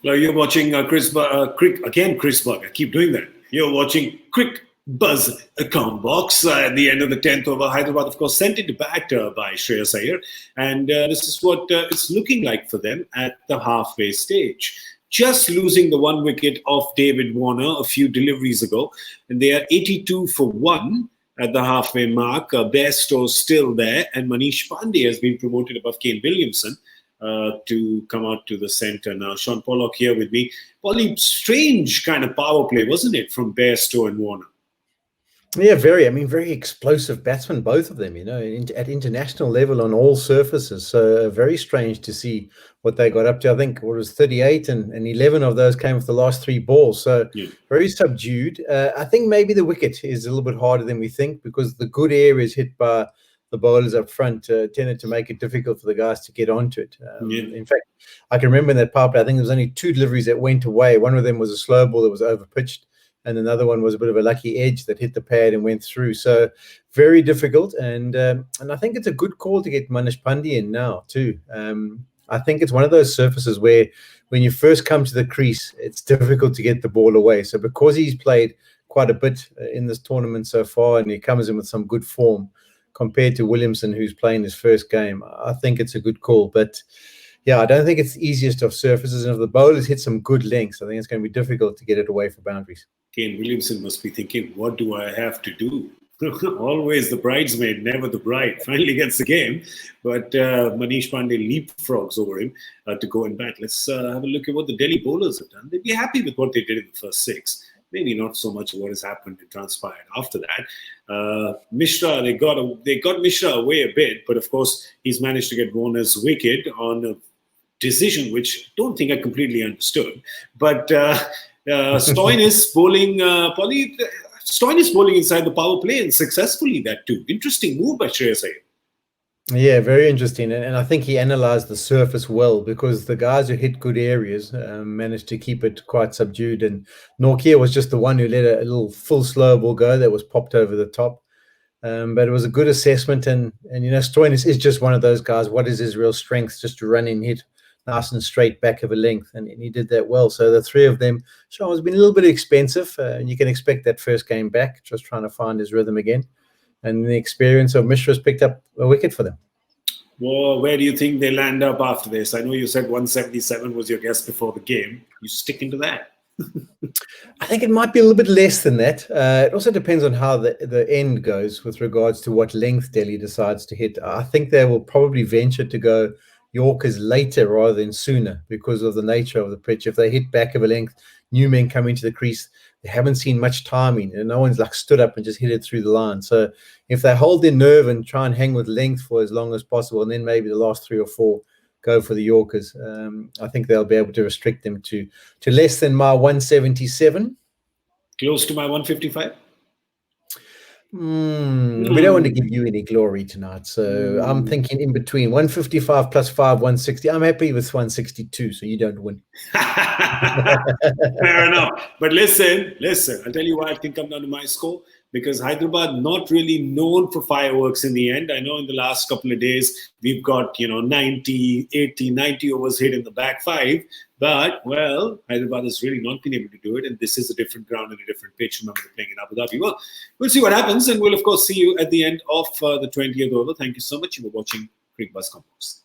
Well, you're watching Cricbuzz. I keep doing that. You're watching Cricbuzz Comm Box at the end of the 10th over. Hyderabad, of course, sent it back by Shreyas Iyer. And this is what it's looking like for them at the halfway stage. Just losing the 1 wicket of David Warner a few deliveries ago. And they are 82 for 1 at the halfway mark. Bairstow still there. And Manish Pandey has been promoted above Kane Williamson to come out to the centre now. Shaun Pollock here with me. Polly, strange kind of power play, wasn't it, from Bairstow and Warner? Yeah, very. I mean, very explosive batsmen, both of them, at international level on all surfaces. So very strange to see what they got up to. I think what was 38 and 11 of those came with the last 3 balls. So very subdued. I think maybe the wicket is a little bit harder than we think because the good areas hit by the bowlers up front tended to make it difficult for the guys to get onto it. In fact, I can remember in that power play, I think there was only 2 deliveries that went away. One of them was a slow ball that was overpitched, and another one was a bit of a lucky edge that hit the pad and went through. So very difficult. And I think it's a good call to get Manish Pandey in now too. I think it's one of those surfaces where when you first come to the crease, it's difficult to get the ball away. So because he's played quite a bit in this tournament so far and he comes in with some good form, compared to Williamson, who's playing his first game, I think it's a good call. But yeah, I don't think it's the easiest of surfaces. And if the bowlers hit some good lengths, I think it's going to be difficult to get it away for boundaries. Kane Williamson must be thinking, what do I have to do? Always the bridesmaid, never the bride. Finally gets the game. But Manish Pandey leapfrogs over him to go and bat. Let's have a look at what the Delhi bowlers have done. They'd be happy with what they did in the first 6. Maybe not so much what has happened and transpired after that. Mishra, they got Mishra away a bit, but of course he's managed to get Warner's wicket on a decision which I don't think I completely understood. But Stoinis bowling, Stoinis bowling inside the power play and successfully that too. Interesting move by Shreyas Iyer. Yeah, very interesting. And I think he analysed the surface well because the guys who hit good areas managed to keep it quite subdued. And Nortje was just the one who let a little full slow ball go that was popped over the top. But it was a good assessment. And Stoinis is just one of those guys. What is his real strength? Just to run and hit nice and straight back of a length. And he did that well. So the 3 of them, Shaun has been a little bit expensive. And you can expect that first game back, just trying to find his rhythm again. And the experience of Mishra's picked up a wicket for them. Well, where do you think they land up after this? I know you said 177 was your guess before the game. You sticking to that? I think it might be a little bit less than that. It also depends on how the end goes with regards to what length Delhi decides to hit. I think they will probably venture to go Yorkers later rather than sooner because of the nature of the pitch. If they hit back of a length, new men come into the crease. They haven't seen much timing and no one's like stood up and just hit it through the line. So if they hold their nerve and try and hang with length for as long as possible, and then maybe the last 3 or 4 go for the Yorkers, I think they'll be able to restrict them to less than my 177. Close to my 155? We don't want to give you any glory tonight. So I'm thinking in between 155 plus 5, 160. I'm happy with 162, so you don't win. Fair enough. But listen, I'll tell you why I think I'm down to my score. Because Hyderabad not really known for fireworks in the end. I know in the last couple of days, we've got, 90, 80, 90 overs hit in the back 5. But, well, Hyderabad has really not been able to do it. And this is a different ground and a different pitch. Remember, they're playing in Abu Dhabi. Well, we'll see what happens. And we'll, of course, see you at the end of the 20th over. Thank you so much. You were watching Cricbuzz Comm Box.